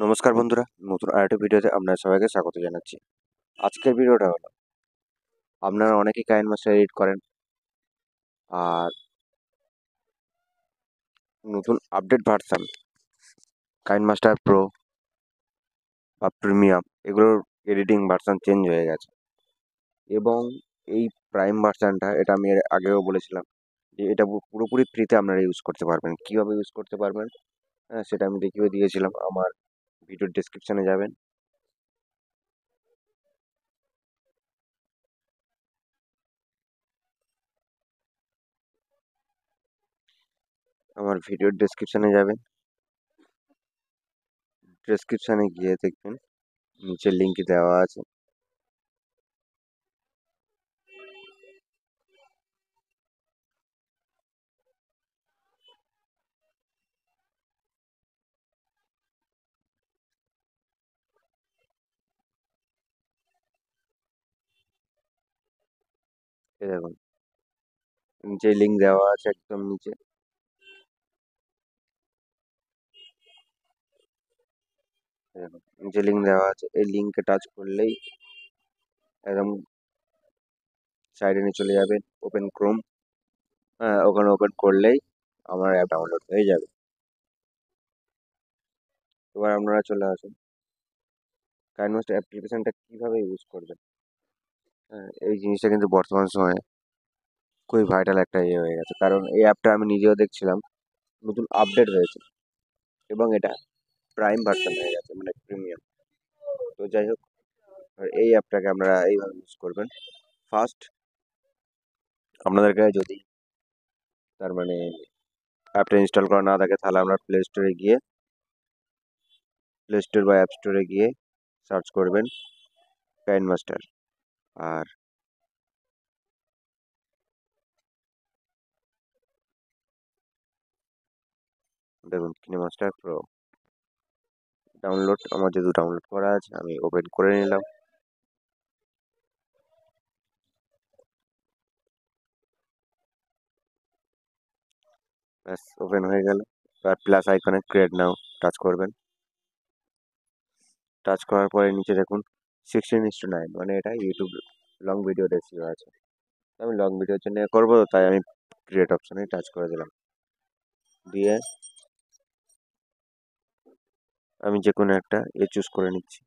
নমস্কার বন্ধুরা, নতুন আরেকটা ভিডিওতে আপনাদের সবাইকে স্বাগত জানাচ্ছি। আজকের ভিডিওটা হলো, আপনারা অনেকেই কাইন মাস্টার এডিট করেন, আর নতুন আপডেট ভার্সান কাইন মাস্টার প্রো বা প্রিমিয়াম এগুলোর এডিটিং ভার্সান চেঞ্জ হয়ে গেছে। এবং এই প্রাইম ভার্সানটা, এটা আমি এর আগেও বলেছিলাম যে এটা পুরোপুরি ফ্রিতে আপনারা ইউজ করতে পারবেন। কীভাবে ইউজ করতে পারবেন সেটা আমি দেখিয়ে দিয়েছিলাম। আমার ভিডিওর ডেসক্রিপশানে যাবেন, আমার ভিডিওর ডেসক্রিপশানে যাবেন, ডেসক্রিপশানে গিয়ে দেখবেন নিচের লিঙ্ক দেওয়া আছে। এই দেখুন, নিচে লিঙ্ক দেওয়া আছে, একদম নিচে। এই দেখুন, নিচে লিঙ্ক দেওয়া আছে। এই লিঙ্কে টাচ করলেই একদম সাইডে নিয়ে চলে যাবেন, ওপেন ক্রোম। হ্যাঁ, ওখানে ওপেন করলেই আমার অ্যাপ ডাউনলোড হয়ে যাবে। এবার আপনারা চলে আসুন, কাইনমাস্টার অ্যাপ্লিকেশনটা কীভাবে ইউজ করবেন। হ্যাঁ, এই জিনিসটা কিন্তু বর্তমান সময়ে খুবই ভাইটাল একটা ইয়ে হয়ে গেছে, কারণ এই অ্যাপটা আমি নিজেও দেখছিলাম নতুন আপডেট হয়েছে এবং এটা প্রাইম ভার্সন হয়ে গেছে, মানে প্রিমিয়াম। তো যাই হোক, এই অ্যাপটাকে আপনারা এইভাবে ইউজ করবেন। ফার্স্ট, আপনাদেরকে যদি তার মানে অ্যাপটা ইনস্টল করা না থাকে, তাহলে আপনার প্লে স্টোর বা অ্যাপ স্টোরে গিয়ে সার্চ করবেন কাইন মাস্টার। আর দেখুন, কিনেমাস্টার প্রো ডাউনলোড, আমার যেহেতু ডাউনলোড করা আছে আমি ওপেন করে নিলাম। ব্যাস, ওপেন হয়ে গেল। আর প্লাস আইকনে ক্রিয়েট নাও টাচ করবেন। টাচ করার পরে নিচে দেখুন 16:9, মানে এটা ইউটিউব লং ভিডিও রেসিও আছে। আমি লং ভিডিওর জন্য করবো, তাই আমি ক্রিয়েট অপশানে টাচ করে দিলাম। দিয়ে আমি যে কোনো একটা চুজ করে নিচ্ছি।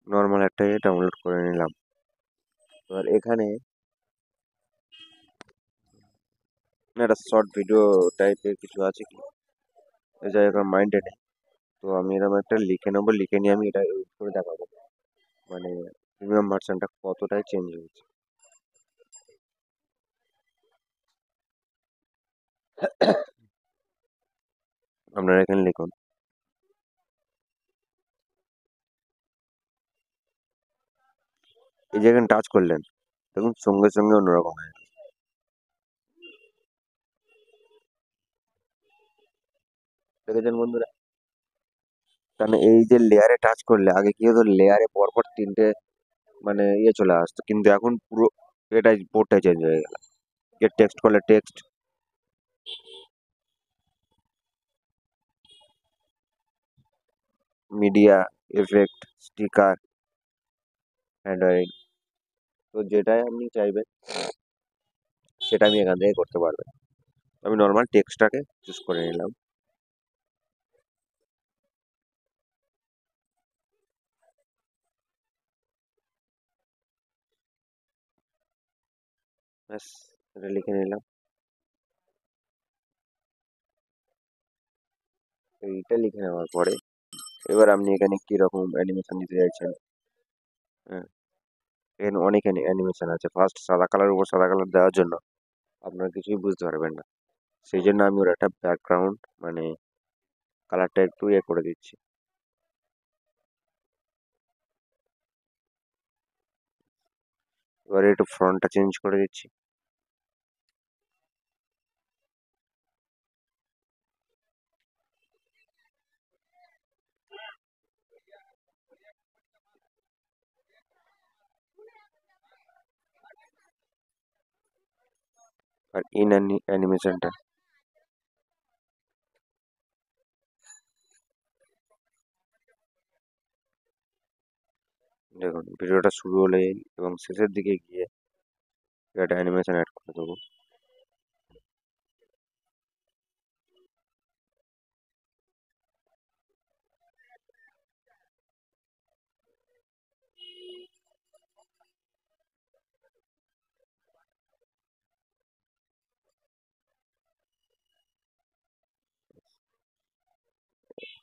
নর্মাল একটা ডাউনলোড করে নিলাম। এবার এখানে একটা শর্ট ভিডিও টাইপের কিছু আছে কি, যাই হোক মাইন্ডে নেই। তো আমি এরকম একটা লিখে নেবো, লিখে নিয়ে আমি এটা ইউজ করে দেখাবো, মানে প্রিমিয়াম ভার্সনটা কতটাই চেঞ্জ হয়েছে। আপনারা এখানে লিখুন, এই যে এখানে টাচ করলেন, দেখুন সঙ্গে সঙ্গে অন্যরকম হয়ে গেল। দেখেছেন বন্ধুরা? কারণ এই যে লেয়ারে টাচ করলে, আগে কি হতো, লেয়ারে পরপর তিনটে মানে চলে আসতো, কিন্তু এখন পুরো এটাই বোর্ডটাই চেঞ্জ হয়ে গেল। যে টেক্সট করলে text, media, effect, sticker, handwriting, তো যেটাই আপনি চাইবেন সেটা আমি এখান থেকে করতে পারবেন। আমি নর্মাল টেক্সটটাকে চুজ করে নিলাম। ব্যাস, এটা লিখে নিলাম। এইটা লিখে নেওয়ার পরে এবার আপনি এখানে কিরকম অ্যানিমেশন দিতে চাইছেন। হ্যাঁ, এখানে অনেক অ্যানিমেশন আছে। ফার্স্ট সাদা কালার উপর সাদা কালার দেওয়ার জন্য আপনারা কিছুই বুঝতে পারবেন না, সেই জন্য আমি ওর একটা ব্যাকগ্রাউন্ড মানে কালারটা একটু করে দিচ্ছি। এবারে একটু ফ্রন্টটা চেঞ্জ করে দিচ্ছি। আর ইন অ্যানিমেশনটা দেখুন, ভিডিওটা শুরু হলেই এবং শেষের দিকে গিয়ে একটা অ্যানিমেশন অ্যাড করে দেবো।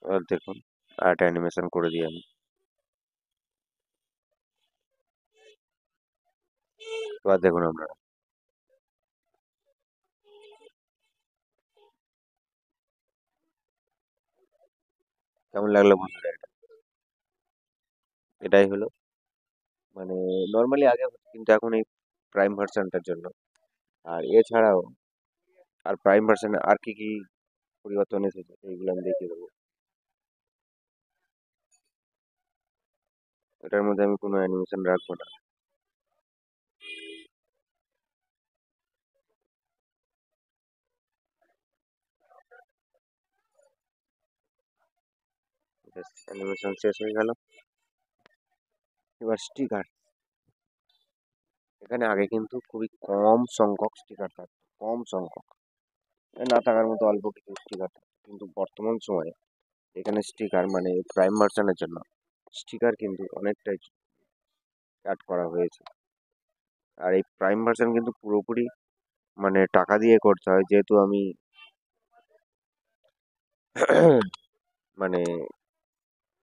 এবার দেখুন, আর একটা অ্যানিমেশন করে দিই আমি। এবার দেখুন আপনারা, কেমন লাগলো বন্ধুরা এটা? এটাই হলো মানে, নর্মালি আগে হতো, কিন্তু এখন এই প্রাইম ভার্সনটার জন্য। আর এছাড়াও আর প্রাইম ভার্সনে আর কি কি পরিবর্তন এসেছে এইগুলো আমি দেখিয়ে দেবো। এটার মধ্যে আমি কোনো অ্যানিমেশন রাখবো না। অ্যানিমেশন শেষ হয়ে গেল। এবার স্টিকার। এখানে আগে কিন্তু খুবই কম সংখ্যক স্টিকার থাকতো, কম সংখ্যক, না থাকার মতো অল্প কিছু স্টিকার থাকতো, কিন্তু বর্তমান সময়ে এখানে স্টিকার মানে প্রাইম ভার্সনের জন্য স্টিকার কিন্তু অনেকটাই অ্যাড করা হয়েছে। আর এই প্রাইম ভার্সন কিন্তু পুরোপুরি মানে টাকা দিয়ে করতে হয়, যেহেতু আমি মানে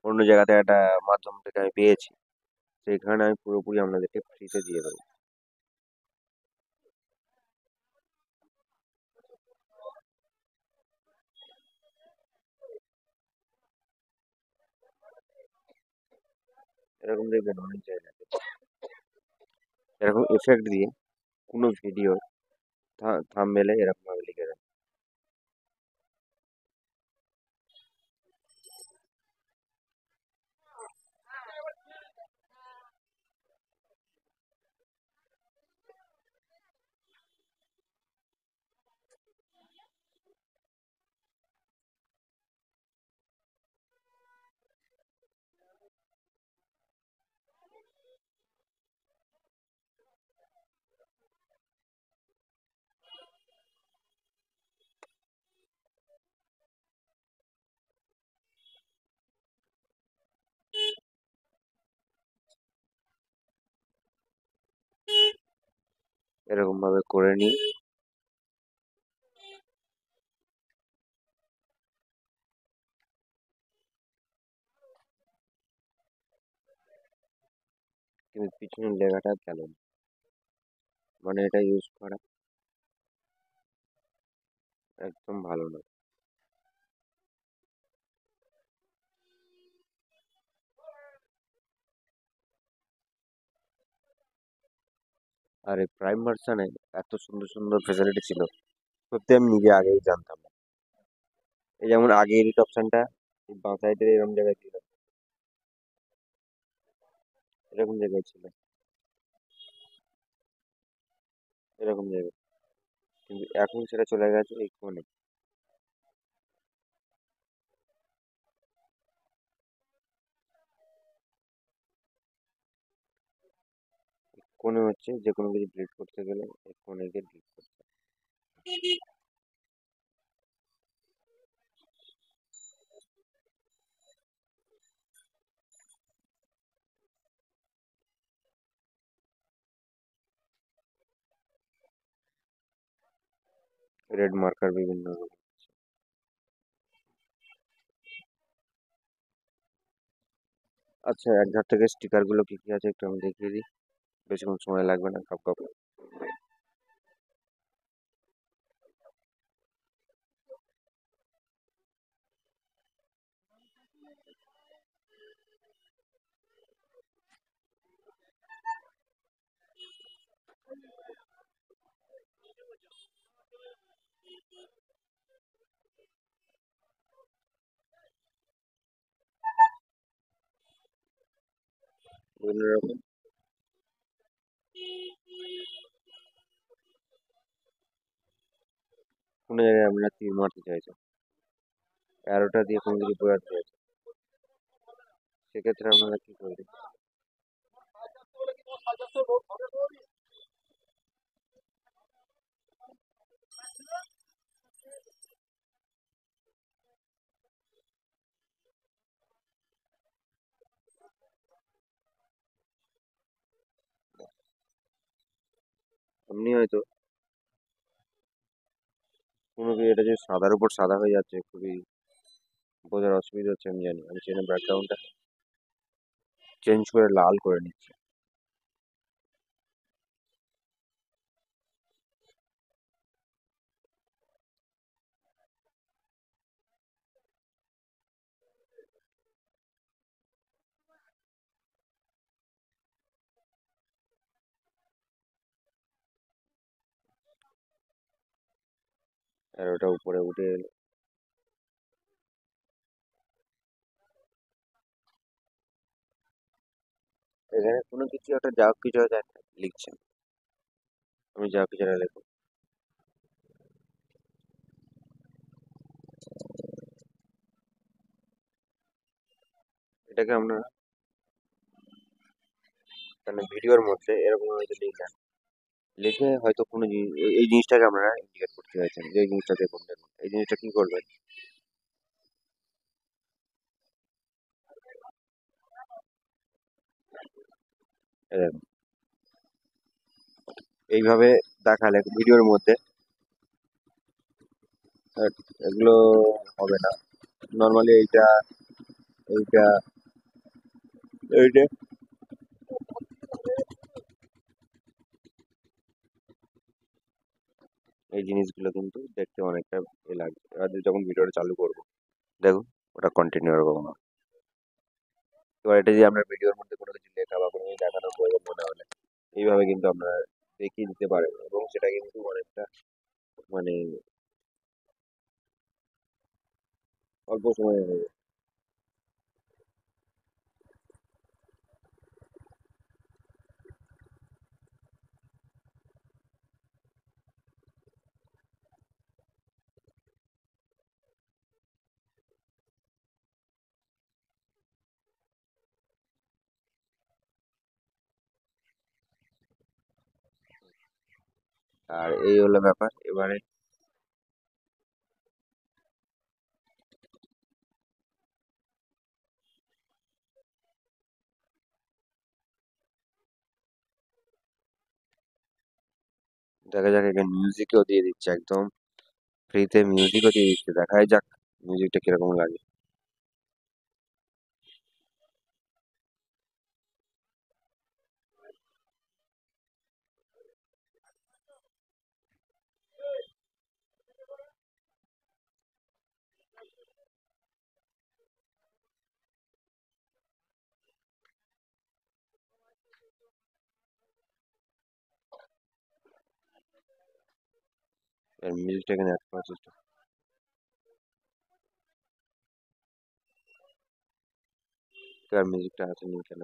অন্য জায়গাতে একটা মাধ্যম থেকে আমি পেয়েছি, সেইখানে আমি পুরোপুরি আপনাদেরকে ফ্রিতে দিয়ে দেবো। এরকম দেখবেন অনেক জায়গাতে এরকম এফেক্ট দিয়ে কোনো ভিডিও থাম্বনেলে এরকম ভাবে লিখে দেয়। এরকম ভাবে করে নিই। কিন্তু পিছনের লেখাটা গেল না, মানে এটা ইউজ করা একদম ভালো না। আর এই প্রাইম ভার্সনে এত সুন্দর সুন্দর ফেসিলিটি ছিল, সত্যি আমি নিজে আগেই জানতাম না। এই যেমন আগে এডিট অপশনটা বাঁ সাইডের এরকম জায়গায় ছিল, এরকম জায়গায় ছিল, এরকম জায়গায়, কিন্তু এখন সেটা চলে গেছে এই কোণে। কোণে হচ্ছে যে কোনো কিছু ডিলিট করতে গেলে এই কোণে গিয়ে ডিলিট করতে রেড মার্কার বিভিন্ন রকম। আচ্ছা, এক ধার থেকে স্টিকার গুলো কি কি আছে একটু আমি দেখিয়ে দিই, বেশিক্ষণ সময় লাগবে না, কাপ কাপ। বিভিন্ন রকম। কোনো জায়গায় আমরা তীর মারতে চাইছে, অ্যারোটা দিয়ে কোনো দিকে বোঝাতে চাইছে, সেক্ষেত্রে আপনারা কি করবেন? আপনি হয়তো কোনো কি এটা যে সাদার উপর সাদা হয়ে যাচ্ছে, খুবই বোঝার অসুবিধা হচ্ছে, আমি জানি। আমি সেখানে ব্যাকগ্রাউন্ডটা চেঞ্জ করে লাল করে নিচ্ছি। আর ওটা উপরে উঠে এলো। এখানে কোনো কিছু একটা যা হোক কিছু একটা লিখছেন, আমি যা হোক কিছু একটা লিখবো। এটাকে আমরা মানে ভিডিওর মধ্যে এরকম হয়তো লিখলাম, লিখে হয়তো কোনো জিনিস এই জিনিসটাকে আপনারা ইন্ডিকেট করতে চাইছেন যে এই জিনিসটা দেখুন, দেখুন এই জিনিসটা কি করবেন। এই দেখুন, এইভাবে দেখালে ভিডিওর মধ্যে আহ, এগুলো হবে না। নর্মালি এইটা, এইটা, এইটা, এই জিনিসগুলো কিন্তু দেখতে অনেকটা এ লাগবে। এবার যখন ভিডিওটা চালু করবো, দেখুন ওটা কন্টিনিউ এরকম হবে। এবার এটা যে আপনার ভিডিওর মধ্যে কোনো কিছু লেখা বা কোনো কিছু দেখানোর প্রয়োজন মনে হলে এইভাবে কিন্তু আপনারা দেখিয়ে দিতে পারেন, এবং সেটা কিন্তু অনেকটা মানে অল্প সময়ে হয়ে যায়। আর এই হলো ব্যাপার এবারে। দেখা যাক, এখানে মিউজিকও দিয়ে দিচ্ছে একদম ফ্রিতে, মিউজিকও দিয়ে দিচ্ছে, দেখাই যাক মিউজিকটা কিরকম লাগে। আর মিউজিকটা এখানে অ্যাড করার চেষ্টা। আর মিউজিকটা আছে নি কেন?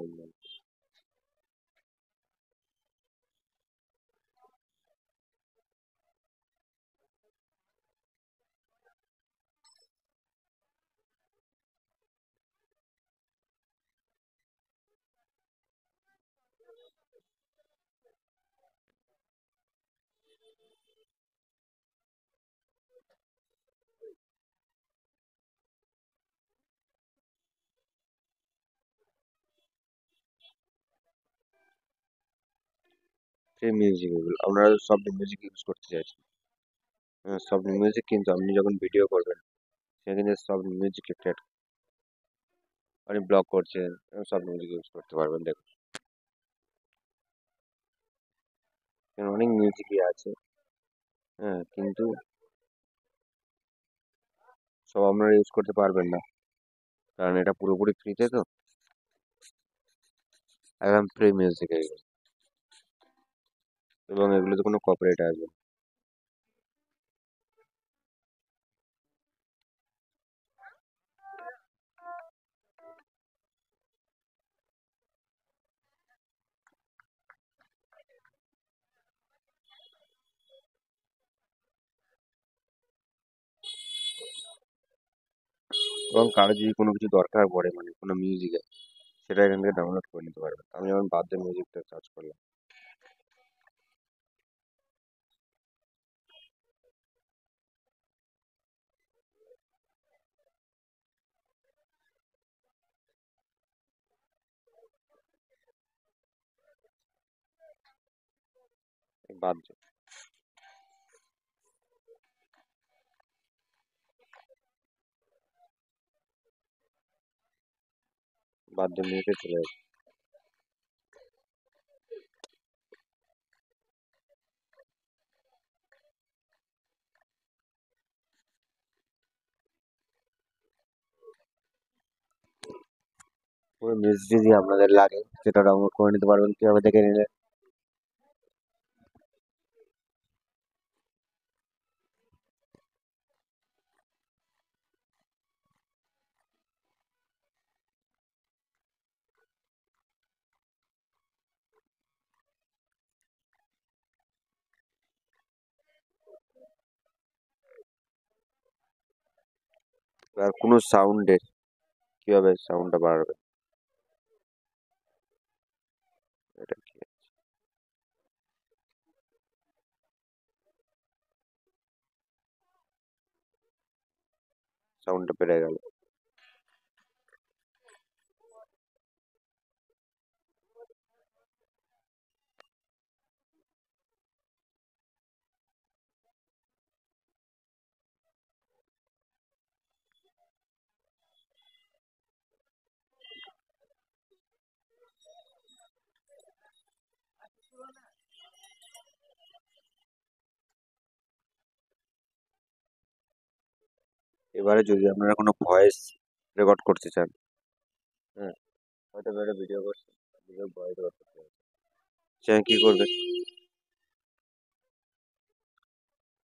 সেই মিউজিক, এগুলো আপনারা সব মিউজিক ইউজ করতে চাইছেন। সব মিউজিক কিন্তু আপনি যখন ভিডিও করবেন সেখানে সব মিউজিক একটা আপনি ব্লগ করছেন, সব মিউজিক ইউজ করতে পারবেন। দেখুন এখানে অনেক মিউজিকই আছে। হ্যাঁ, কিন্তু সব আপনারা ইউজ করতে পারবেন না, কারণ এটা পুরোপুরি ফ্রিতে তো, একদম ফ্রি মিউজিক এগুলো, এবং এগুলোতে কোনো কপিরাইট আসবে না। এবং কারো যদি কোনো কিছু দরকার পড়ে মানে কোনো মিউজিকে, সেটা এখান থেকে ডাউনলোড করে নিতে পারবেন। আমি যেমন বার্থডে মিউজিকটা সার্চ করলাম। বার্থডে বার্থডে মিউজিকে চলে যাবে। কোনো মিউজিক যদি আপনাদের লাগে সেটা ডাউনলোড করে নিতে পারবেন। কিভাবে দেখে নিলে, আর কোনো সাউন্ডের কিভাবে সাউন্ডটা বাড়াবে, এটা কি সাউন্ডটা বেড়ে গেল। এবারে যদি আপনারা কোনো ভয়েস রেকর্ড করতে চান, হ্যাঁ, হয়তো একটা ভিডিও করছেন, ভিডিও ভয়েস রেকর্ড করতে হবে, সে কি করবেন,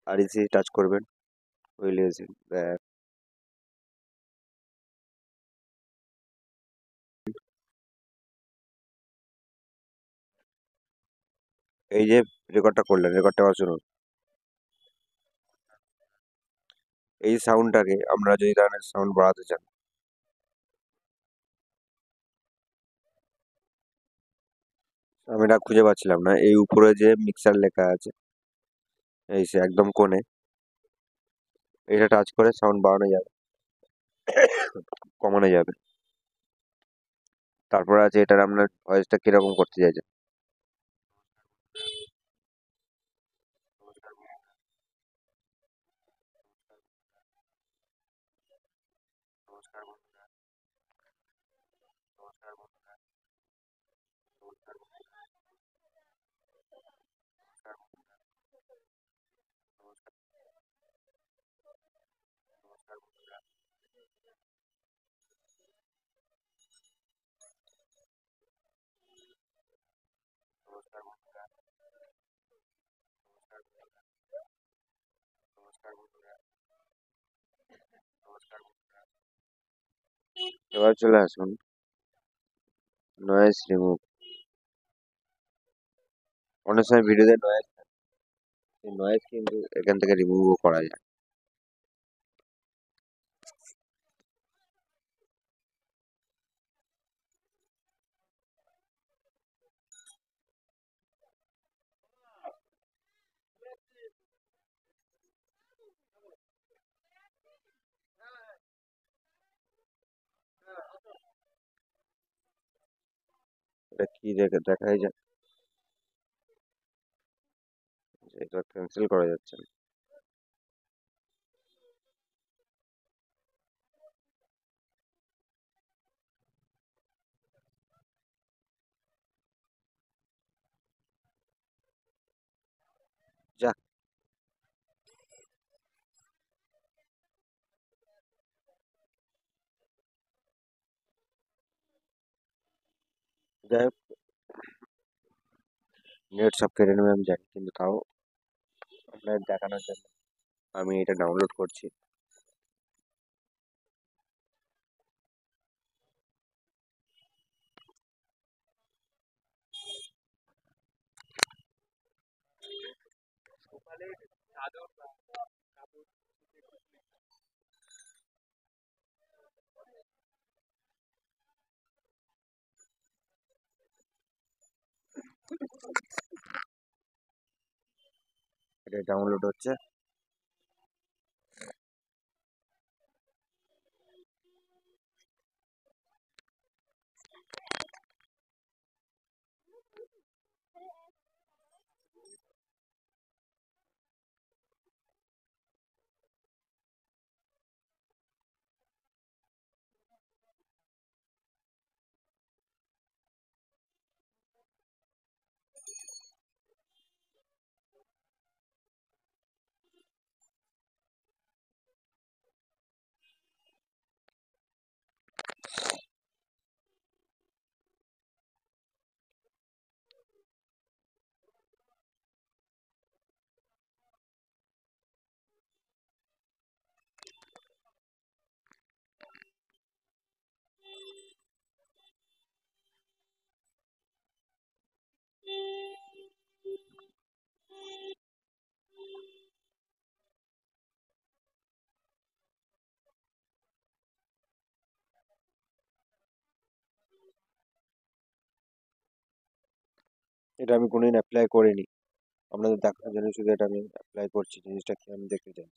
আর ইসি টাচ করবেন, উইলিয়ামসন এই যে রেকর্ডটা করলেন, রেকর্ডটা আবার শুনুন। এই সাউন্ডটাকে আমরা যদি ধরনের সাউন্ড বাড়াতে চান, আমি এটা খুঁজে পাচ্ছিলাম না। এই উপরে যে মিক্সার লেখা আছে, এই সে একদম কোণে, এটা টাচ করে সাউন্ড বাড়ানো যাবে, কমানো যাবে। তারপর আছে এটার আপনার ভয়েসটা কিরকম করতে চাইছেন। এবার চলে আসুন নয়েজ রিমুভ। অনেক সময় ভিডিওতে নয়েজ, এই নয়েজ কিন্তু এখান থেকে রিমুভও করা যায়। এটা কি দেখাই যায়, এটা ক্যান্সেল করা যাচ্ছে না। যাক, যাই হোক, নেট সব কেটে নেবে আমি জানি, কিন্তু তাও আপনার দেখানোর জন্য আমি এটা ডাউনলোড করছি। এটা ডাউনলোড হচ্ছে। এটা আমি কোনোদিন অ্যাপ্লাই করিনি, আপনাদের দেখানোর জন্য শুধু এটা আমি অ্যাপ্লাই করছি, জিনিসটা কি আমি দেখতে চাই।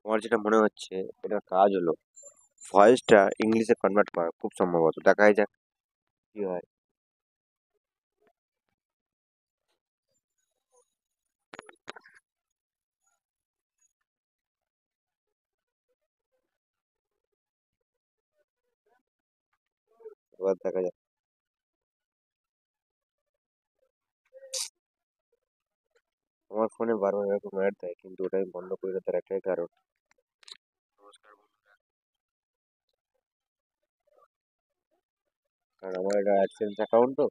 আমার যেটা মনে হচ্ছে, এটা কাজ হলো ভয়েসটা ইংলিশে কনভার্ট করা, খুব সম্ভবত দেখাই যাক কি হয়। এবার দেখা যাক। আমার ফোনে বারবার এরকম অ্যাড দেয়, কিন্তু ওটা আমি বন্ধ করে দেওয়ার একটাই কারণ, নমস্কার বন্ধুরা, কারণ আমার এটা অ্যাডসেন্স অ্যাকাউন্ট তো,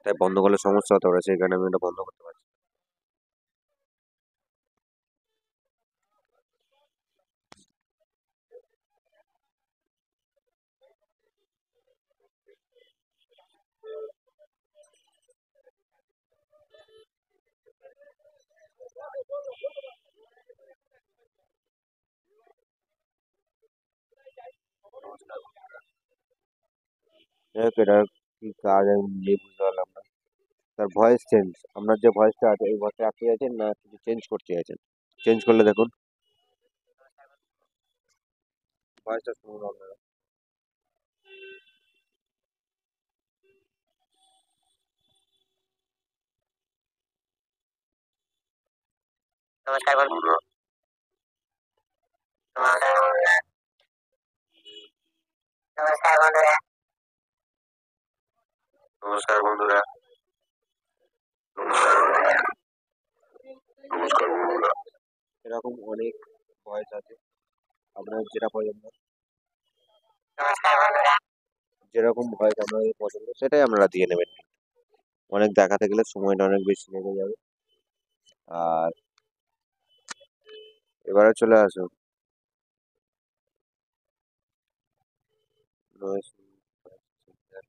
তাই বন্ধ করলে সমস্যা হতে পারে, সেই কারণে আমি এটা বন্ধ করতে পারছি। নমস্কার বন্ধুরা। যাই হোক, এটা কি কাজ আমি নিজেই বুঝতে পারলাম না। তার ভয়েস চেঞ্জ, আপনার যে ভয়েসটা আছে এই ভয়েসটা আপনি আছেন না কিছু চেঞ্জ করতে আছেন? চেঞ্জ করলে দেখুন। ভয়েসটা শুনুন আপনারা। নমস্কার বন্ধুরা। নমস্কার বন্ধুরা। নমস্কার বন্ধুরা। নমস্কার বন্ধুরা। নমস্কার বন্ধুরা। নমস্কার বন্ধুরা। এরকম অনেক ভয়েস আছে, আপনার যেটা পছন্দ, নমস্কার বন্ধুরা, যেরকম ভয়েস আপনাদের পছন্দ সেটাই আপনারা দিয়ে নেবেন। অনেক দেখাতে গেলে সময়টা অনেক বেশি লেগে যাবে। আর এবারে চলে আসুন noise filter।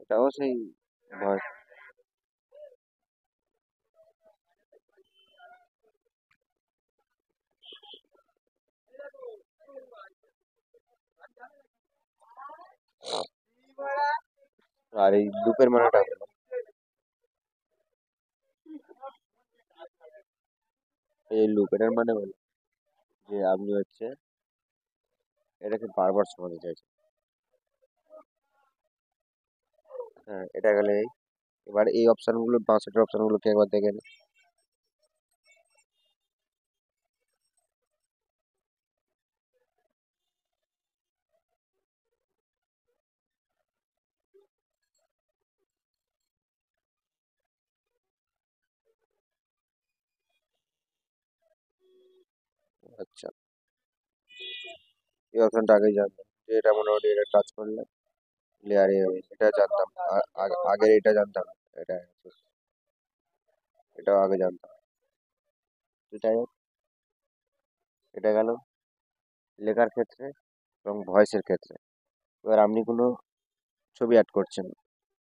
এটাও সেই ভয়েস। আর এই লুপের মানেটা হলো, এই লুপের মানে হলো যে আপনি হচ্ছে এটাকে বারবার শোনাতে চাইছেন। হ্যাঁ, এটা গেলে এবার এই অপশনগুলো, বাঁ সাইডের অপশনগুলোকে একবার দেখে নিন। আচ্ছা, এই অপশনটা আগেই জানতাম যে এটা মোটামুটি এটা টাচ করলে লেয়ারে এটা জানতাম। আগের এটা জানতাম না। এটা এটাও আগে জানতাম। তো যাই হোক, এটা গেল লেখার ক্ষেত্রে এবং ভয়েসের ক্ষেত্রে। এবার আপনি কোনো ছবি অ্যাড করছেন,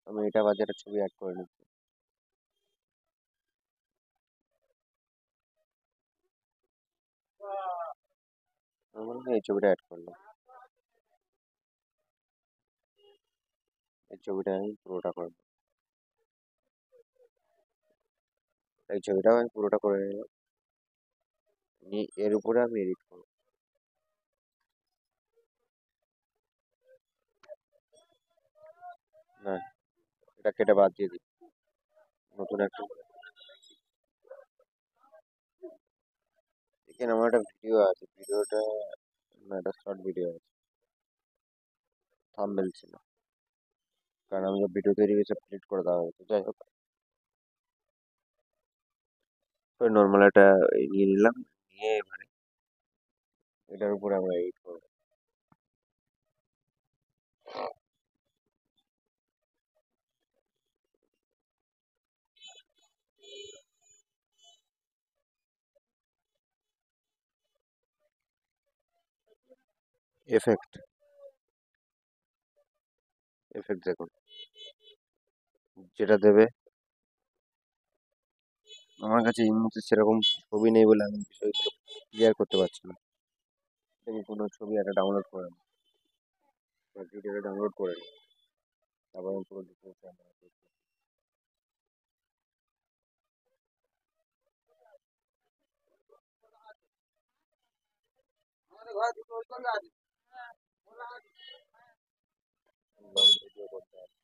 আমি এটা বাদে একটা ছবি অ্যাড করে নিচ্ছি। আমি এই ছবিটা অ্যাড করলাম, এই ছবিটা আমি পুরোটা করবো, এই ছবিটাও আমি পুরোটা করে নিলাম। নিয়ে এর উপরে আমি এডিট করবো। না, এটা কেটে বাদ দিয়ে দিই, নতুন একটা। এখানে আমার একটা ভিডিও আছে, ভিডিওটা না, একটা শর্ট ভিডিও আছে, থাম্বনেল ছিল, কারণ আমি ভিডিও তৈরি করে সব ক্লিক করে দেওয়া হয়েছে। যাই হোক, নর্মাল একটা নিয়ে নিলাম, নিয়ে এবারে এটার উপরে আমরা এডিট করবো। এফেক্ট, এফেক্ট দেখুন যেটা দেবে। আমার কাছে এই মুহূর্তে সেরকম ছবি নেই বলে আমি বিষয়গুলো ক্লিয়ার করতে পারছি না। আমি কোনো ছবি একটা ডাউনলোড করে নিই, ভিডিওটা ডাউনলোড করে নিই, তারপর আমি পুরো ডিটেলস। ভিডিও করতে হবে,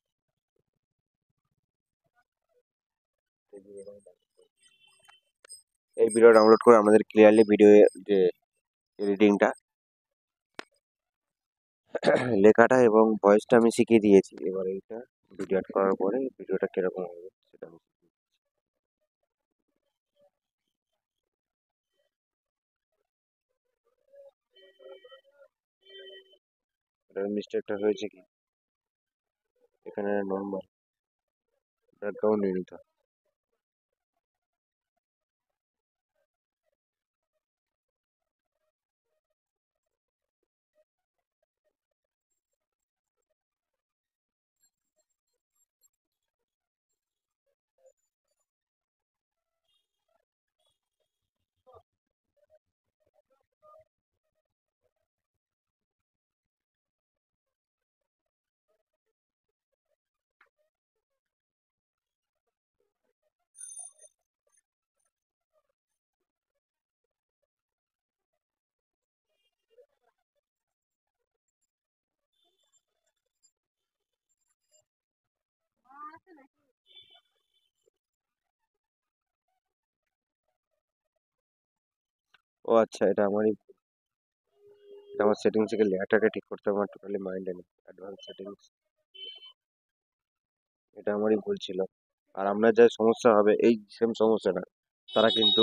এই ভিডিও ডাউনলোড করে আমাদের ক্লিয়ারলি ভিডিও যে এডিটিংটা, লেখাটা এবং ভয়েসটা আমি শিখিয়ে দিয়েছি। এবার এইটা ভিডিও অ্যাড করার পরে ভিডিওটা কিরকম হবে সেটা আমি মিস্টেকটা হয়েছে কি, এখানে নর্মাল ব্যাকগ্রাউন্ড নিয়ে নিতে হয়। ও আচ্ছা, এটা আমার সেটিংস থেকে লেয়ারটাকে ঠিক করতে আমার টোটালি মাইন্ডে নেই। অ্যাডভান্স সেটিংস, এটা আমারই ভুল ছিল। আর আপনার যা সমস্যা হবে এই সেম সমস্যাটা, তারা কিন্তু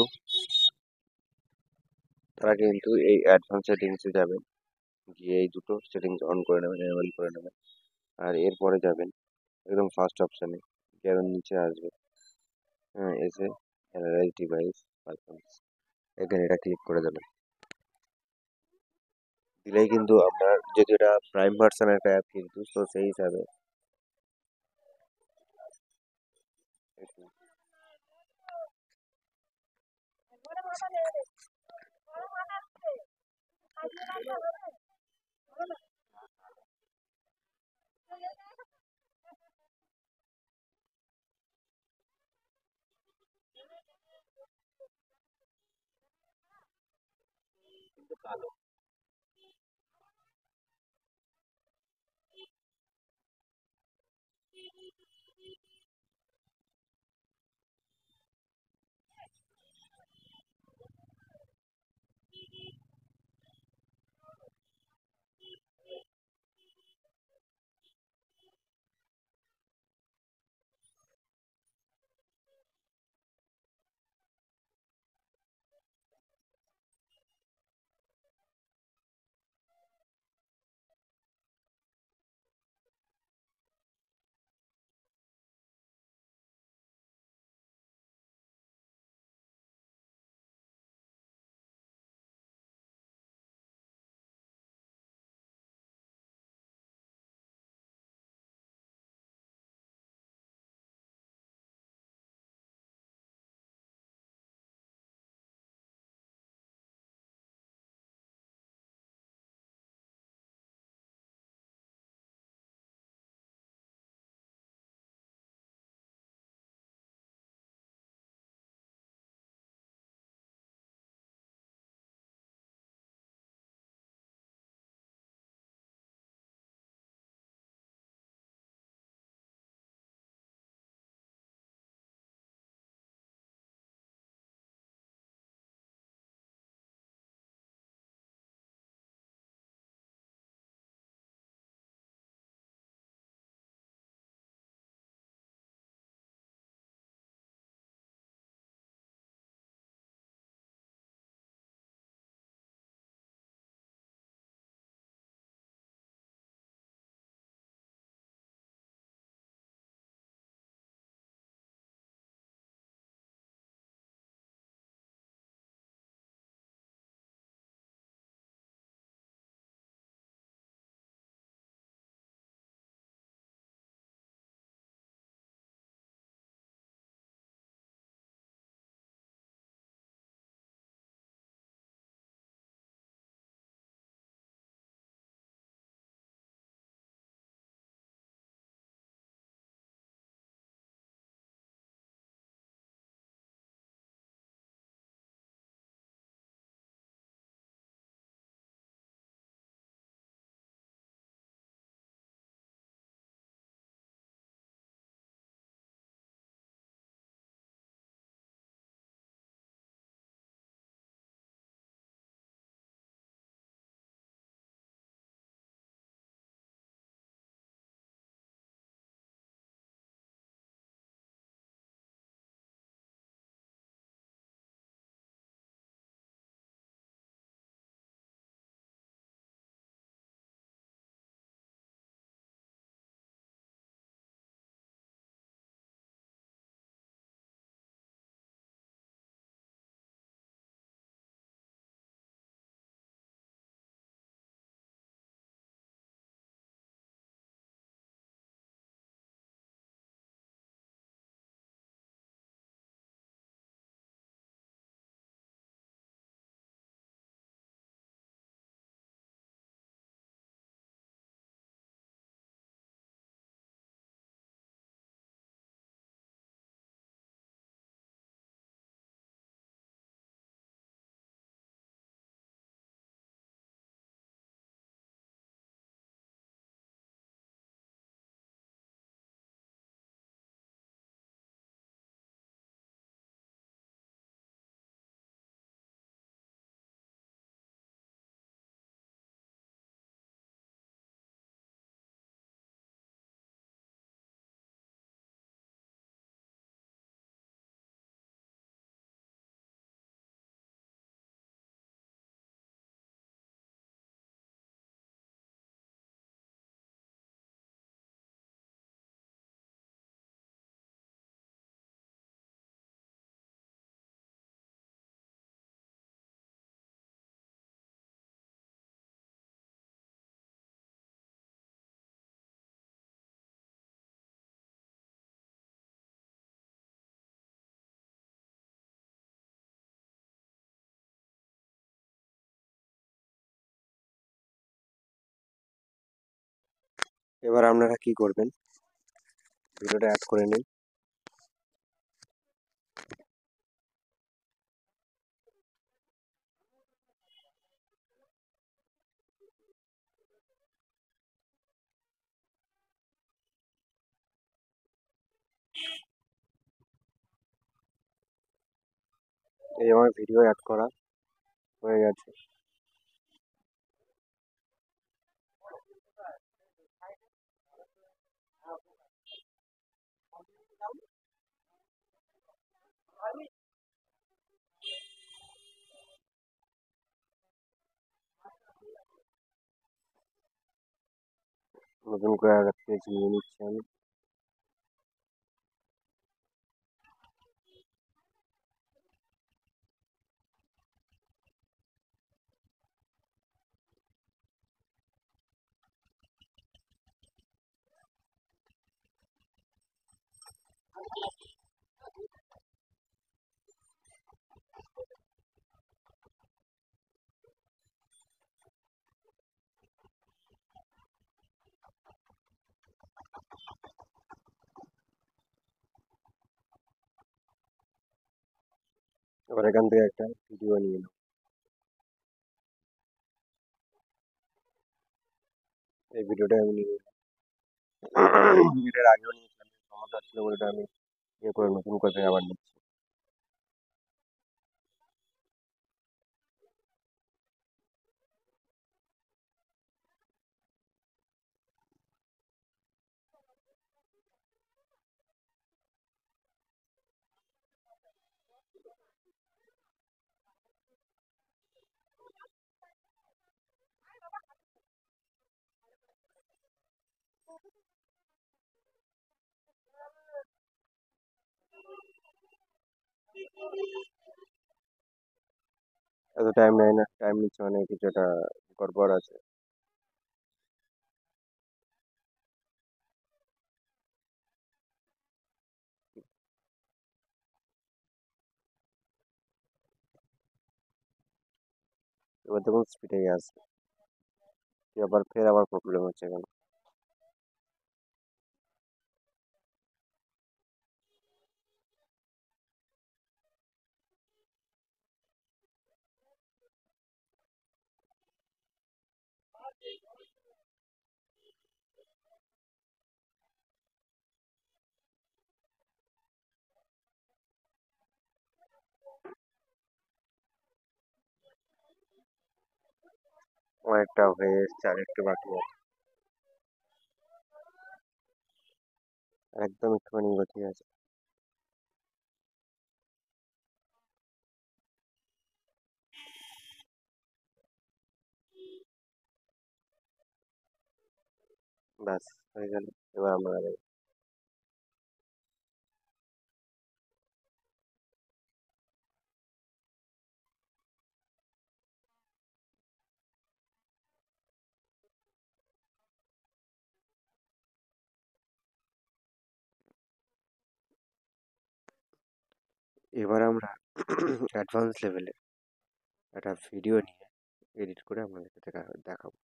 তারা কিন্তু এই অ্যাডভান্স সেটিংসে যাবেন, গিয়ে এই দুটো সেটিংস অন করে নেবেন, এনেবল করে নেবেন। আর এরপরে যাবেন একদম ফার্স্ট অপশানে, গিয়ে আরো নিচে আসবে। হ্যাঁ, এসে অ্যানালাইজ ডিভাইস পারফরমেন্স, এখানে এটা ক্লিক করে দেবেন। দিলেই কিন্তু আপনার, যদি এটা প্রাইম ভার্সনের একটা অ্যাপ কিন্তু, তো সেই হিসাবে একটু এবার আপনারা কি করবেন, ভিডিওটা অ্যাড করে নিন। এই আমার ভিডিও অ্যাড করা হয়ে গেছে। নতুন করে আর পেজ নিয়ে নিচ্ছি আমি। এবার এখান থেকে একটা ভিডিও নিয়ে নেব। এই ভিডিওটা আমি নিয়ে নিলাম। এটার আগেও নিয়েছিলাম, সমস্যা ছিল বলে এটা আমি ইয়ে করে নতুন করে আবার নিচ্ছি। এত টাইম নেয় না, টাইম নিচ্ছে মানে কিছু একটা গড়বড় আছে। এবার দেখুন স্পিডে আসবে, আবার ফের আবার প্রবলেম হচ্ছে এখানে। অনেকটা হয়ে এসছে, আর একটু বাকি আছে। একদম একটুখানি বাকি আছে। ব্যাস, হয়ে গেল। এবার আমরা এবার আমরা অ্যাডভান্স লেভেলে একটা ভিডিও নিয়ে এডিট করে আপনাদেরকে দেখাবো।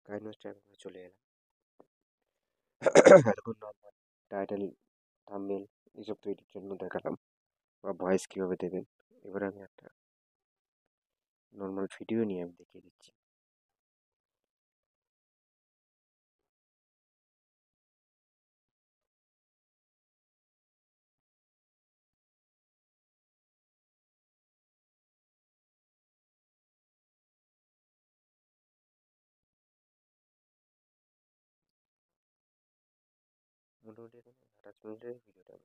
কাইন্ড টাইম চলে এলাম। এতক্ষণ নর্মাল টাইটেল, থাম্বনেল এইসব তৈরির জন্য দেখালাম, বা ভয়েস কীভাবে দেবেন। এবার আমি একটা নর্মাল ভিডিও নিয়ে আমি দেখিয়ে দিচ্ছি। মোটামুটি এখানে 28 মিনিটের ভিডিওটা।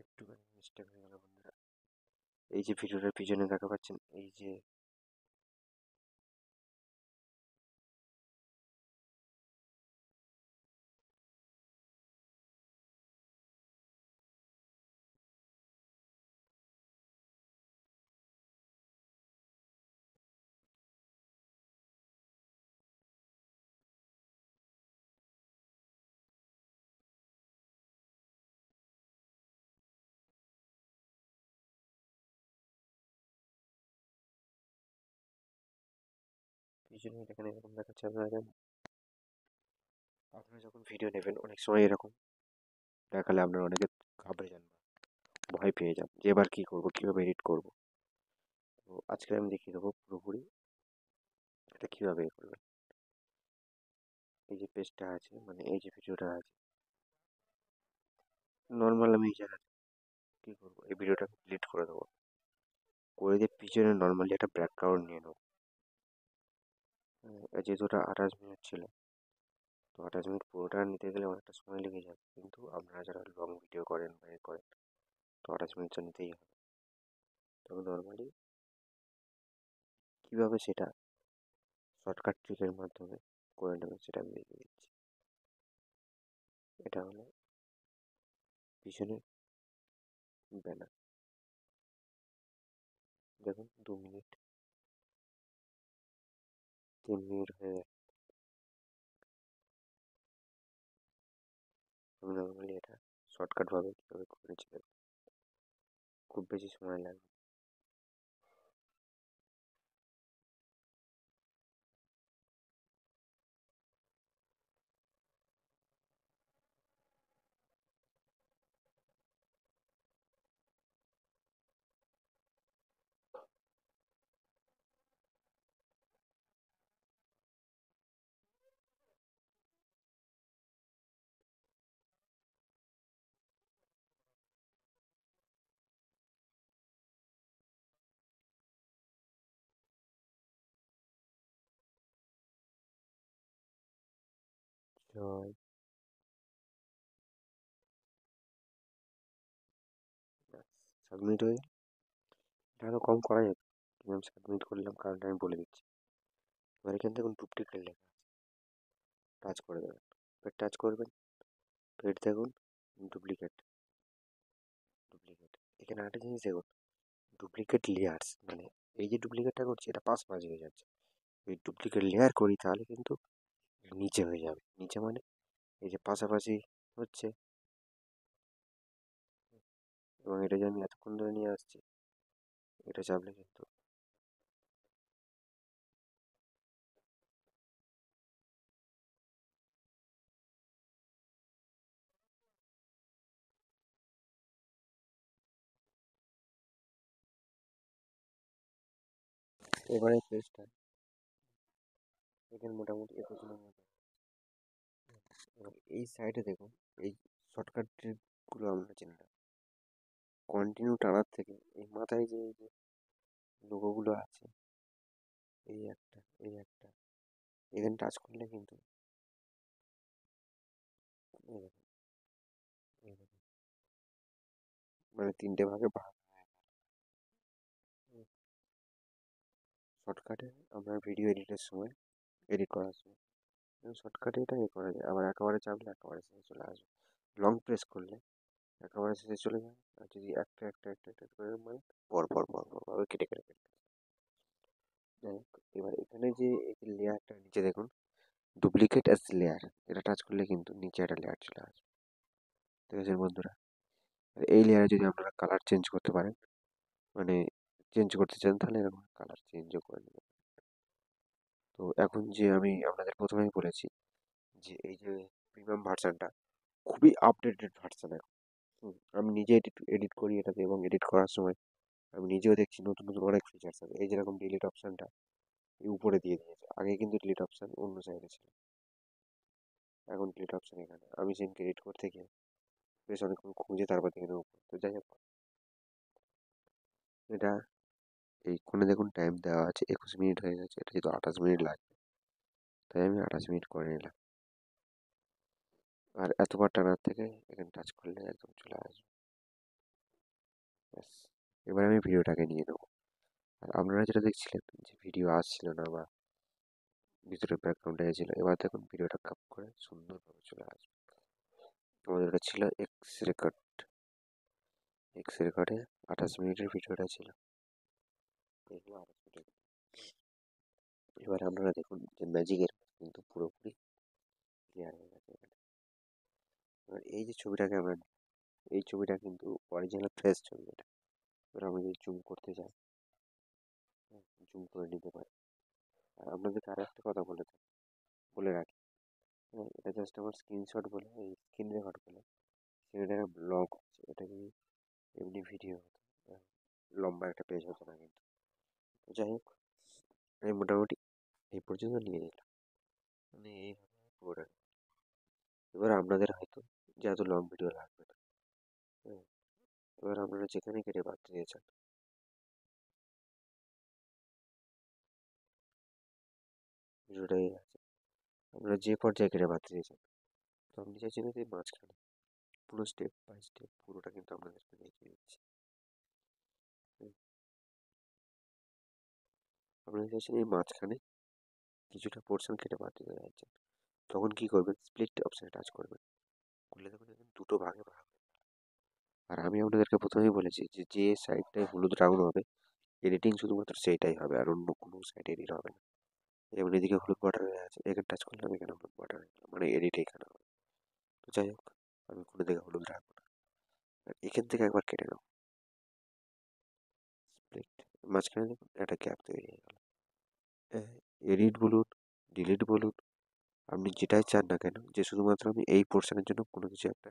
একটুখানি মিস্টেক হয়ে গেল বন্ধুরা। এই যে ভিডিওটার পিছনে দেখা পাচ্ছেন, এই যে পিছনে এখানে এরকম দেখাচ্ছে। আপনারা যখন ভিডিও নেবেন অনেক সময় এরকম দেখালে আপনারা অনেকে ঘাবড়ে যান বা ভয় পেয়ে যান যে এবার কী করবো, কীভাবে এডিট করবো। তো আজকে আমি দেখিয়ে দেবো পুরোপুরি এটা কীভাবে এ করবেন। এই যে পেজটা আছে, মানে এই যে ভিডিওটা আছে, নর্মাল আমি এই জায়গায় কী করবো, এই ভিডিওটা ডিলিট করে দেবো, করে দিয়ে পিছনে নর্মালি একটা ব্যাকগ্রাউন্ড নিয়ে নেবো। যেহেতু ওটা 28 মিনিট ছিল, তো 28 মিনিট পুরোটা নিতে গেলে অনেকটা সময় লেগে যাবে, কিন্তু আপনারা যারা লং ভিডিও করেন বা এ করেন, তো 28 মিনিট তো নিতেই হবে। তবে নর্মালি কীভাবে সেটা শর্টকাট ট্রিকের মাধ্যমে করে নেবেন সেটা আমি দেখিয়ে দিচ্ছি। এটা হলো পিছনে ব্যানার, দেখুন 2 মিনিট 3 মিনিট হয়ে গেছে। আমি নর্মালি এটা শর্টকাটভাবে কীভাবে করেছি দেখুন, খুব বেশি সময় লাগবে। জয়, সাবমিট হয়ে এটা আরও কম করা যেত, কিন্তু আমি সাবমিট করলাম, কারণটা আমি বলে দিচ্ছি। এবার এখান থেকে ডুপ্লিকেট লেখা আছে, টাচ করে দেবেন, ফের টাচ করবেন, ফের দেখুন ডুপ্লিকেট, ডুপ্লিকেট। এখানে আরেকটা জিনিস দেখুন, ডুপ্লিকেট লেয়ার্স, মানে এই যে ডুপ্লিকেটটা করছি এটা পাশাপাশি হয়ে যাচ্ছে। এই ডুপ্লিকেট লেয়ার করি তাহলে কিন্তু নিচে হয়ে যাবে, নিচে মানে এই যে পাশাপাশি হচ্ছে। এবং এটা যে আমি এতক্ষণ ধরে নিয়ে আসছি, এটা চাপলে কিন্তু এবারে পেজটা এখানে মোটামুটি 21 নম্বর। এবার এই সাইডে দেখুন, এই শর্টকাট ট্রিকগুলো আমরা জেনে রাখি। কন্টিনিউ টানার থেকে এই মাথায় যে এই যে লোগোগুলো আছে, এই একটা, এই একটা, এখানে টাচ করলে কিন্তু এই দেখুন, এই দেখুন, মানে 3টে ভাগে ভাগ। শর্টকাটে আমরা ভিডিও এডিটের সময়, এডিট করার সময় শর্টকাটে এটা এ করা যায়। আবার একেবারে চাপলে একেবারে শেষে চলে আসবে, লং প্রেস করলে একেবারে শেষে চলে যাবে। আর যদি একটা একটা একটা একটা করে মানে পর পর কেটে কেটে কেটে, যাই হোক। এবার এখানে যে এই লেয়ারটা নিচে দেখুন, ডুপ্লিকেট অ্যাজ লেয়ার, এটা টাচ করলে কিন্তু নিচে একটা লেয়ার চলে আসবে। ঠিক আছে বন্ধুরা, আর এই লেয়ারে যদি আপনারা কালার চেঞ্জ করতে পারেন, মানে চেঞ্জ করতে চান, তাহলে এরকম কালার চেঞ্জও করে নেবেন। তো এখন যে আমি আপনাদের প্রথমেই বলেছি যে এই যে প্রিমিয়াম ভার্সানটা খুবই আপডেটেড ভার্সান এখন। আমি নিজে এডিট এডিট করি এটাতে, এবং এডিট করার সময় আমি নিজেও দেখছি নতুন নতুন অনেক ফিচার্স আছে। এই যেরকম ডিলিট অপশানটা এই উপরে দিয়ে দিয়েছে, আগে কিন্তু ডিলিট অপশান অন্য সাইডে ছিল, এখন ডিলিট অপশান এখানে। আমি সেদিনকে এডিট করতে গিয়ে বেশ অনেকক্ষণ খুঁজে তারপর দেখে নেবো। তো যাই হোক, এটা এই কোণে দেখুন টাইম দেওয়া আছে, 21 মিনিট হয়ে গেছে। এটা যেহেতু 28 মিনিট লাগবে, তাই আমি 28 মিনিট করে নিলাম। আর এতবার টানার থেকে এখানে টাচ করলে একদম চলে আসবে, ব্যাস। এবার আমি ভিডিওটাকে নিয়ে নেবো। আর আপনারা যেটা দেখছিলেন যে ভিডিও আসছিল না বা ভিতরে ব্যাকগ্রাউন্ডে ছিল, এবার দেখুন ভিডিওটা কাপ করে সুন্দরভাবে চলে আসবে। আমাদের এটা ছিল রেকর্ড, রেকর্ডে 28 মিনিটের ভিডিওটা ছিল, এগুলো 28 মিনিট। এবার আপনারা দেখুন যে ম্যাজিকের কিন্তু পুরোপুরি ক্লিয়ার হয়ে গেছে এখানে। এবার এই যে ছবিটাকে আমরা, এই ছবিটা কিন্তু অরিজিনাল ফ্রেশ ছবি এটা। এবার আমি যদি জুম করতে চাই, জুম করে নিতে পারি। আর আপনাদেরকে আরো একটা কথা বলে রাখি, হ্যাঁ, এটা জাস্ট আমার স্ক্রিনশট বলে, এই স্ক্রিন রেকর্ড বলে, সেটা একটা ব্লগ হচ্ছে, এটা যদি এমনি ভিডিও হতো, আহ, লম্বা একটা পেজ হতো না কিন্তু। তো যাই হোক, আমি মোটামুটি এই পর্যন্ত নিয়ে নিলাম, মানে এইভাবে পুরোটা। এবার আপনাদের হয়তো যে এত লং ভিডিও লাগবে না, হ্যাঁ, এবার আপনারা যেখানে কেটে বাদ দিয়ে চান, ভিডিওটাই আছে, আপনারা যে পর্যায়ে কেটে বাদ দিয়ে চান, তো আপনি চাইছেন যে মাঝখানে পুরো স্টেপ বাই স্টেপ পুরোটা কিন্তু আপনাদেরকে দেখিয়ে দিচ্ছি। হুম, আপনারা চাইছেন এই মাঝখানে কিছুটা পোর্শন কেটে বাদ দিতে চাইছেন, তখন কি করবেন, স্প্লিট অপশানে টাচ করবেন, করলে দেখুন এখানে দুটো ভাগে ভাগ হবে। আর আমি আপনাদেরকে প্রথমেই বলেছি যে যে সাইডটায় হলুদ রাউন্ড হবে, এডিটিং শুধুমাত্র সেইটাই হবে, আর অন্য কোনো সাইড এডিট হবে না। যেমন এদিকে হলুদ বর্ডার হয়ে আছে, এখানে টাচ করলাম, এখানে হলুদ বর্ডার হয়ে গেল, মানে এডিট এখানে হবে। তো যাই হোক, আমি কোনো দিকে হলুদ রাখবো না, আর এখান থেকে একবার কেটে নাও, স্প্লিট, মাঝখানে দেখুন একটা গ্যাপ তৈরি হয়ে গেল। এডিট বলুন, ডিলিট বলুন, আপনি যেটাই চান না কেন, যে শুধুমাত্র আমি এই পোর্শনের জন্য কোনো কিছু একটা,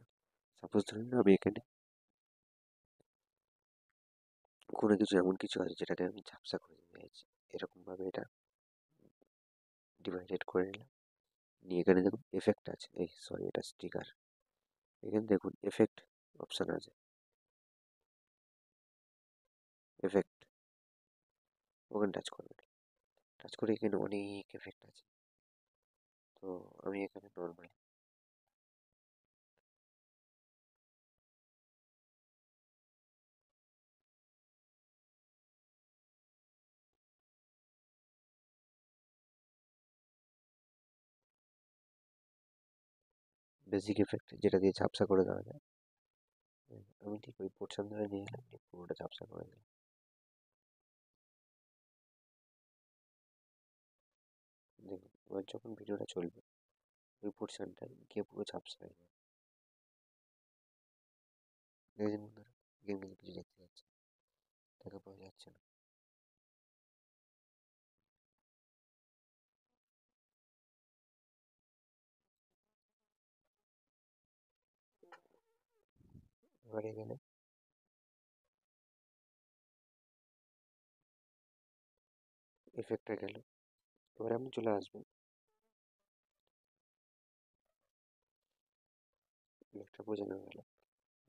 সাপোজ ধরুন আমি এখানে কোনো কিছু এমন কিছু আছে যেটাকে আমি ঝাপসা করে দিতে চাইছি, এরকমভাবে এটা ডিভাইডেড করে নিলাম, নিয়ে এখানে দেখুন এফেক্ট আছে, এই সরি এটা স্টিকার, এখানে দেখুন এফেক্ট অপশান আছে, এফেক্ট, ওখানে টাচ করবেন, টাচ করে এখানে অনেক এফেক্ট আছে। তো আমি এখানে নর্মালি বেসিক এফেক্ট যেটা দিয়ে ঝাপসা করে দেওয়া যায়, আমি ঠিক ওই পোর্শন ধরে নিয়ে এলাম, নিয়ে পুরোটা ঝাপসা করে দিলাম। দেখুন এবার যখন ভিডিওটা চলবে, ওই পোর্শনটায় গিয়ে পুরো ঝাপসা হয়ে যাবে। দেখেছেন বন্ধুরা, গেম কিন্তু কিছু দেখতে যাচ্ছে, দেখা পাওয়া যাচ্ছে না। এবার এখানে এফেক্টটা গেল, এবার আপনি চলে আসবেন, এফেক্টটা বোঝানো গেল।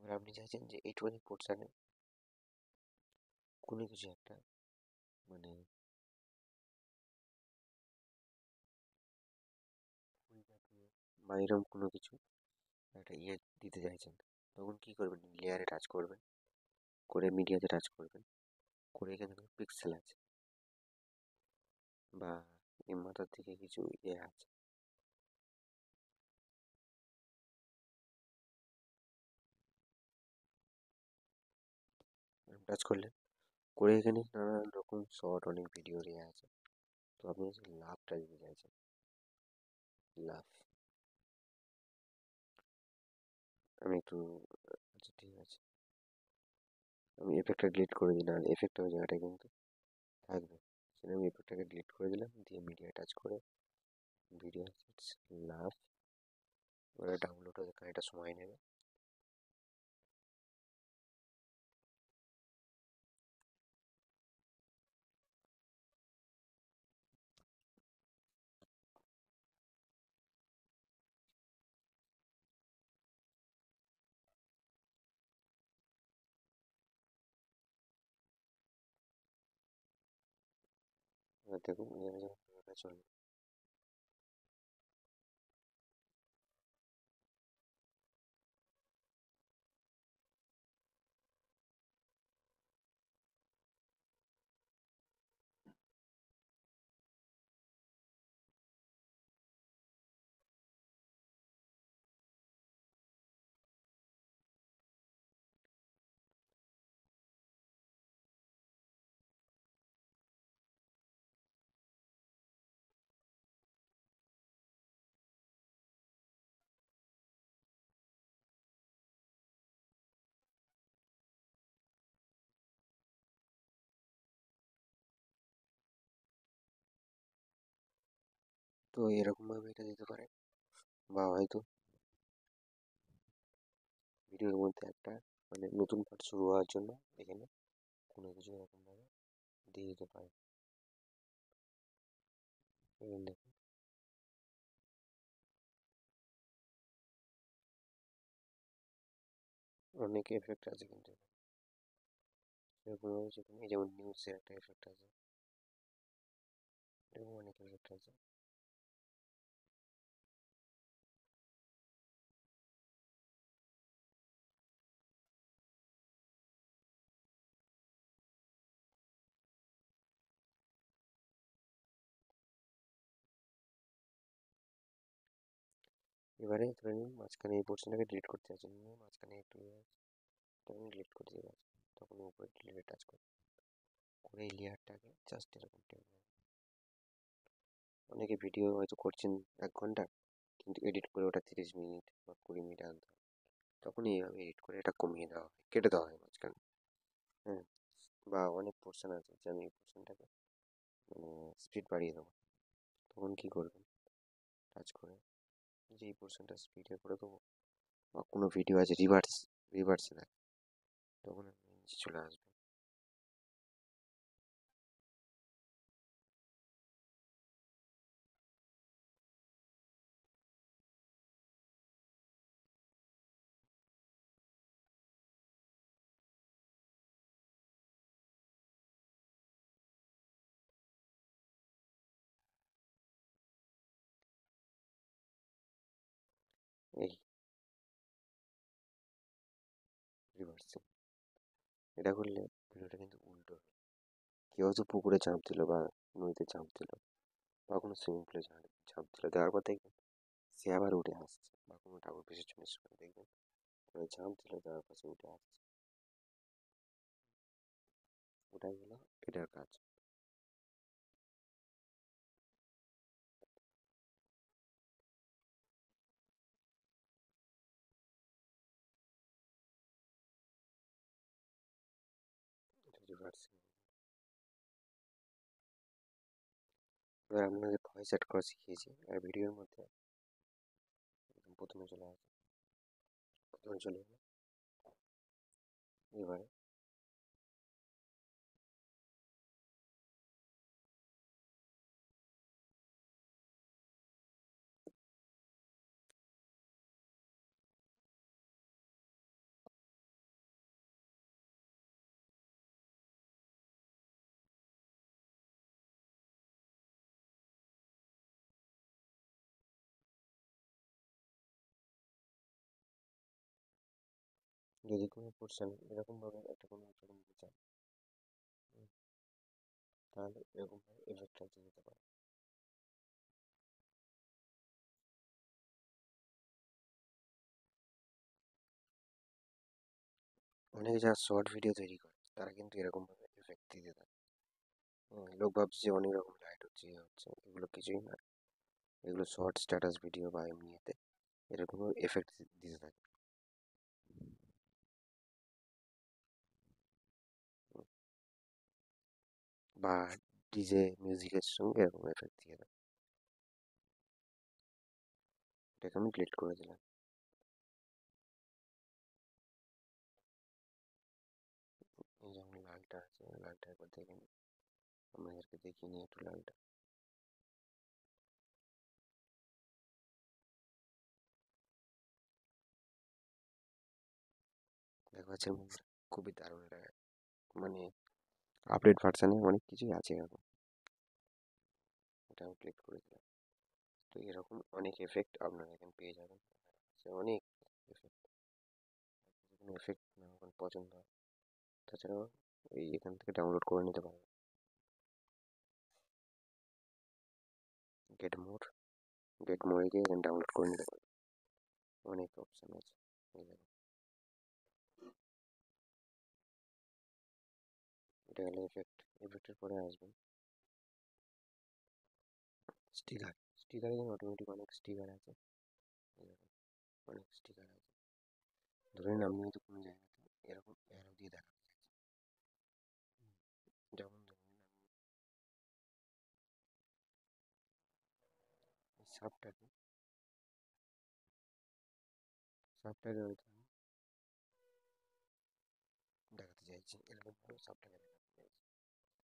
এবার আপনি চাইছেন যে এইটুখানি পোর্শনে কোনো কিছু একটা, মানে ফুল জাতীয় বা এরকম কোনো কিছু একটা ইয়ে দিতে চাইছেন, তখন কি করবেন, লেয়ারে টাচ করবেন, করে মিডিয়াতে টাচ করবেন, করে এখানে পিক্সেল আছে, বা এই মাথার দিকে কিছু ইয়ে আছে, টাচ করলেন, করে এখানে নানান রকম শর্ট অনেক ভিডিও দেওয়া আছে। তো আপনি হচ্ছে লাভটা দিতে চাইছেন, লাভ, আমি একটু, আচ্ছা ঠিক আছে, আমি এফেক্টটা ডিলিট করে দিই, না এফেক্টটা ওই জায়গাটায় কিন্তু থাকবে, সেটা আমি এফেক্টটাকে ডিলিট করে দিলাম, দিয়ে মিডিয়া টাচ করে ভিডিও লাভ, ওরা ডাউনলোড হতে খানিকটা সময় নেবে। এবার দেখুন এখানে যখন ভিডিওটা চলবে, তো এরকম ভাবে এটা দিতে পারে, বা হয়তো ভিডিওর মধ্যে একটা মানে নতুন পার্ট শুরু হওয়ার জন্য এখানে কোনো কিছু এরকম ভাবে দিয়ে দিতে পারে। এখানে দেখুন অনেক এফেক্ট আছে কিন্তু সেরকম ভাবে যেখানে এই যেমন নিউজের একটা এফেক্ট আছে, এরকম অনেক এফেক্ট আছে। এবারে ধরে নিন মাঝখানে এই পোর্শনটাকে ডিলিট করতে চাচ্ছি, নিয়ে মাঝখানে একটু আমি ডিলিট করে দিয়ে গেছি, তখন উপরে ডিলিটে টাচ করে করে এই লেয়ারটাকে জাস্ট এরকম টেনে নেবেন। অনেকে ভিডিও হয়তো করছেন 1 ঘন্টা, কিন্তু এডিট করে ওটা 30 মিনিট বা 20 মিনিট আনতে হয়, তখন এইভাবে এডিট করে এটা কমিয়ে দেওয়া হয়, কেটে দেওয়া হয় মাঝখানে। হ্যাঁ, বা অনেক পোর্শন আছে যে আমি এই পোর্শনটাকে মানে স্পিড বাড়িয়ে দেবো, তখন কি করবেন, টাচ করে যে এই পোর্শনটা স্পিডে করে দেবো, বা কোনো ভিডিও আছে রিভার্সে দেয়, তখন আপনি নিচে চলে আসবেন। এই রিভার্সিং এটা করলে ভিডিওটা কিন্তু উল্টো হয়। কেউ হয়তো পুকুরে ঝাঁপ দিল বা নদীতে ঝাঁপ দিল বা কোনো সুইমিং পুলে ঝাঁপ দিল, দেওয়ার পর দেখবেন সে আবার উঠে আসছে, বা কোনো ঠাকুর বিসর্জনের সময় দেখবেন ওই ঝাঁপ দিল দেওয়ার পর সে উঠে আসছে। ওটাই হলো এটার কাজ। এটা রিভার্সিং। এবার আপনাকে ভয়েস সেট করা শিখিয়েছি, আর ভিডিওর মধ্যে একদম প্রথমে চলে আসে, প্রথমে চলে এলো। এবারে যদি কোনো পোর্শন এরকমভাবে একটা কোনো একটা নিতে চান, হুম, তাহলে এরকমভাবে এফেক্টটা দিয়ে দিতে পারে। অনেকে যারা শর্ট ভিডিও তৈরি করে তারা কিন্তু এরকমভাবে এফেক্ট দিয়ে দেয়। লোক ভাবছে যে অনেক রকম লাইট হচ্ছে ইয়ে হচ্ছে, এগুলো কিছুই না, এগুলো শর্ট স্ট্যাটাস ভিডিও বা এমনিতে এরকম এফেক্ট দিতে থাকে। হুম, বা ডিজে মিউজিকের সঙ্গে এরকম এফেক্ট দিয়ে দেয়। এটাকে আমি ডিলিট করে দিলাম। এই যেমন লালটা আছে, লালটা একবার দেখে নিই, আমাদেরকে দেখিয়ে নিই একটু লালটা। দেখা যাচ্ছে বন্ধুরা খুবই দারুণ এটা, মানে আপডেট ভার্সানে অনেক কিছুই আছে এরকম। এটা আমি ক্লিক করে দিলাম। তো এরকম অনেক এফেক্ট আপনারা এখানে পেয়ে যাবেন, সে অনেক এফেক্ট, কোনো এফেক্ট না এখন পছন্দ হয় তাছাড়াও এই এখান থেকে ডাউনলোড করে নিতে পারবেন। গেট মোর, গেট মোরে গিয়ে এখানে ডাউনলোড করে নিতে পারবেন, অনেক অপশান আছে। এই দেখুন, এটা হলো এফেক্ট। এফেক্টের পরে আসবেন স্টিকার। স্টিকারে যেমন অটোমেটিক অনেক স্টিকার আছে, এই দেখুন অনেক স্টিকার আছে। ধরে নিন আপনি হয়তো কোনো জায়গাতে এরকম অ্যারো দিয়ে দেখাতে চাইছেন, যেমন ধরুন সাবটাকে সাবটাকে হয়তো আমি দেখাতে চাইছি, এরকম ভাবে সাবটাকে দেখাতে চাইছি।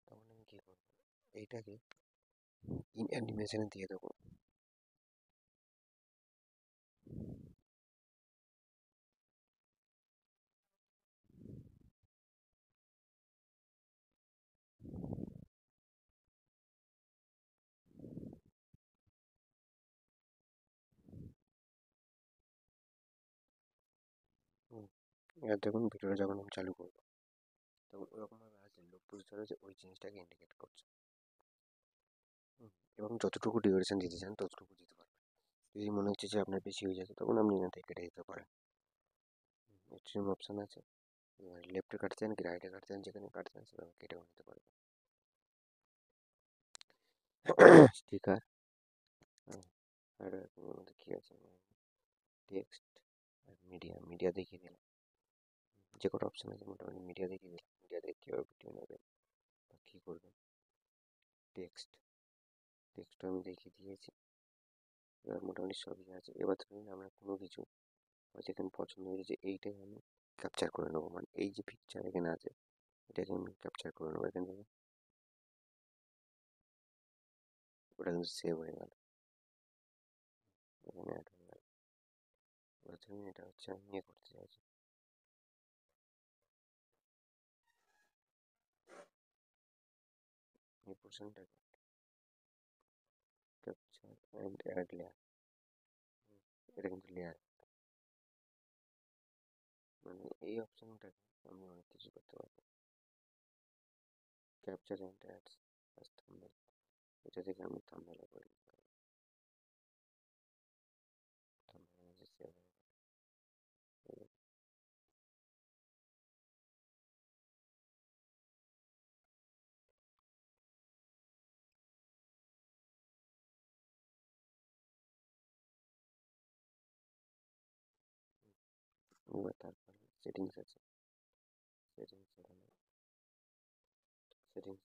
তখন আমি কি করবো, এইটাকে ইন অ্যানিমেশনে দিয়ে দেবো। হুম, এবার দেখুন ভিডিওটা যখন আমি চালু করবো তখন ওরকমভাবে আসলে লোক বুঝতে পারবে যে ওই জিনিসটাকে ইন্ডিকেট করছে। হুম, এবং যতটুকু ডিউরেশন দিতে চান ততটুকু দিতে পারবেন। যদি মনে হচ্ছে যে আপনার বেশি হয়ে যাচ্ছে তখন আপনি এখান থেকে কেটে দিতে পারেন। ট্রিম অপশান আছে, এবার লেফটে কাটতে চান কি রাইটে কাটতে চান, যেখানে কাটতে চান সেভাবে কেটেও নিতে পারবেন। স্টিকার, আর এর মধ্যে কী আছে, টেক্সট আর মিডিয়া। মিডিয়া দেখিয়ে দিলাম, যে কটা অপশান আছে মোটামুটি মিডিয়া দেখিয়ে দিলাম। মিডিয়া থেকে কীভাবে ভিডিও নেবেন বা কী করবেন। টেক্সট, টেক্সটও আমি দেখিয়ে দিয়েছি। এবার মোটামুটি সবই আছে। এবার ধরুন আমরা কোনো কিছু যেখানে পছন্দ হয়েছে যে এইটাই আমি ক্যাপচার করে নেবো, মানে এই যে পিকচার এখানে আছে এটাকে আমি ক্যাপচার করে নেবো এখান থেকে। ওটা কিন্তু সেভ হয়ে গেল, এখানে অ্যাড হয়ে গেল। এবার ধরুন এটা হচ্ছে আমি ইয়ে করতে চাইছি, এই পোর্শনটাকে ক্যাপচার অ্যান্ড অ্যাড লেয়ার। এটা কিন্তু লেয়ার, মানে এই অপশনটাকে আমি অনেক কিছু করতে পারবো। Capture and ads plus thumbnail, এটা থেকে আমি থাম্বনেল করে দিতে পারবো। থাম্বনেল যে সেভ হয়ে গেল। এবার তারপরে সেটিংস আছে, সেটিংস এখানে সেটিংস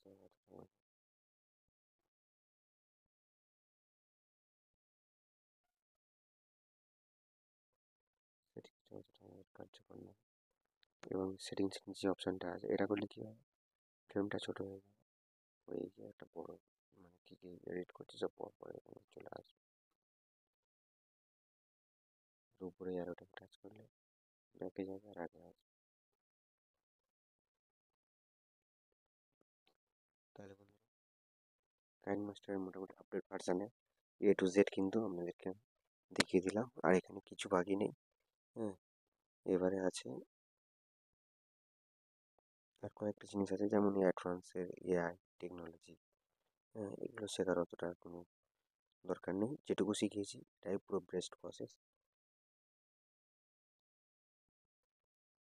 সেটিংসটা অতটা আমাদের কার্যকর নয়। এবং সেটিংস যে অপশানটা আছে এটা করলে কী হবে, ফ্রেমটা ছোটো হয়ে যাবে। ওই যে একটা বড় মানে কী কী এডিট করছে সব পর পরে এখানে চলে আসবে। আর উপরে অ্যারোটাকে টাচ করলে ব্যাকে যাবে আর আগে আসবে। তাহলে বন্ধুরা কাইন মাস্টারের মোটামুটি আপডেট ভার্সানে A to Z কিন্তু আপনাদেরকে দেখিয়ে দিলাম, আর এখানে কিছু বাকি নেই। হ্যাঁ, এবারে আছে আর কয়েকটা জিনিস আছে, যেমন অ্যাডভান্সের এআই টেকনোলজি। হ্যাঁ, এগুলো শেখার অতটা কোনো দরকার নেই, যেটুকু শিখিয়েছি এটাই পুরো বেস্ট প্রসেস।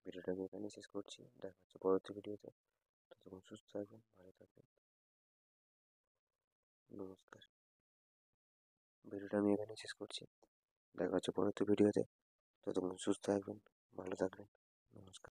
ভিডিওটা আমি এখানে শেষ করছি, দেখা হচ্ছে পরবর্তী ভিডিওতে। ততক্ষণ সুস্থ থাকবেন, ভালো থাকবেন, নমস্কার। ভিডিওটা আমি এখানে শেষ করছি, দেখা হচ্ছে পরবর্তী ভিডিওতে। ততক্ষণ সুস্থ থাকবেন, ভালো থাকবেন, নমস্কার।